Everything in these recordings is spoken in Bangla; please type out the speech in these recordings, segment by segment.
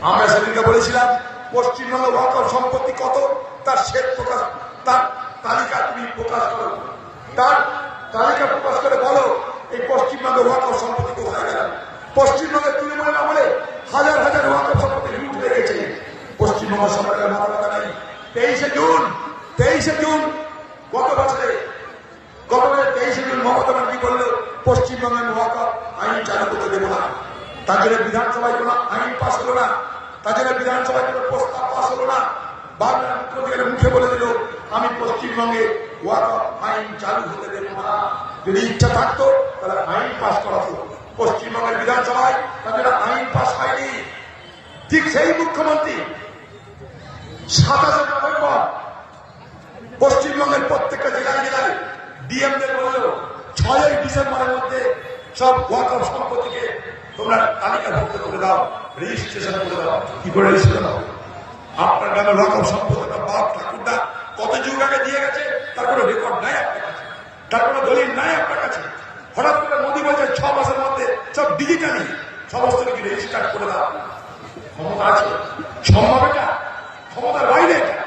আমরা সেদিনকে বলেছিলাম পশ্চিমবঙ্গ ওয়াকফ সম্পত্তি কত, তার শ্বেত প্রকাশ, তার তালিকা তুমি প্রকাশ করো, তার তালিকা প্রকাশ করে বলো এই পশ্চিমবঙ্গের ওয়াকফ সম্পত্তি কোথায় গেল। পশ্চিমবঙ্গের তৃণমূলের আমলে হাজার হাজার ওয়াকফ সম্পত্তি লুট হয়ে গেছে। পশ্চিমবঙ্গ সরকারের মাথা ব্যথা নেই। 23শে জুন গত বছরে 23শে জুন মমতা ব্যানার্জি বলল পশ্চিমবঙ্গের ওয়াকফ আইন চালু করতে দেবো না। তার জন্য বিধানসভায় কোনো আইন পাস হলো না, তার জন্য বিধানসভায় কোনো প্রস্তাব পাস হলো না। বাংলার মুখ্যমন্ত্রী মুখে বলে দিল আমি পশ্চিমবঙ্গে ওয়াকফ আইন চালু হতে দেবো না। যদি ইচ্ছা থাকতো তাহলে আইন পাস করা হতো। পশ্চিমবঙ্গের বিধানসভায় তার জন্য আইন পাস হয়নি। ঠিক সেই মুখ্যমন্ত্রী 27 নভেম্বর পশ্চিমবঙ্গের প্রত্যেকটা জেলায় জেলায় ডিএমদের বলল 6 ডিসেম্বরের মধ্যে সব ওয়াকফ সম্পত্তিকে তোমরা তালিকাভুক্ত করে দাও, রেজিস্ট্রেশন করে দাও। কি করে রেজিস্ট্রেশন হবে? আপনার গ্রামের ওয়াকফ সম্পত্তিটা বাপ ঠাকুরদা কত যুগ আগে দিয়ে গেছে, তার কোনো রেকর্ড নাই আপনার কাছে, তার কোনো দলিল নাই আপনার কাছে। হঠাৎ করে মোদী বলছে 6 মাসের মধ্যে সব ডিজিটালি সমস্ত কিছু রেজিস্টার করে দাও। ক্ষমতা আছে? সম্ভব এটা? ক্ষমতার বাইরে এটা।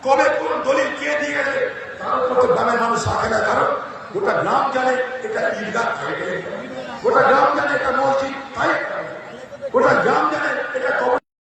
কবে কোন দলিল কে দিয়ে গেছে তার উপর তো গ্রামের মানুষ রাখে না। কারণ গোটা গ্রাম জানে এটা ঈদগাহ, গোটা গ্রাম জানে এটা মসজিদ, গোটা গ্রাম জানে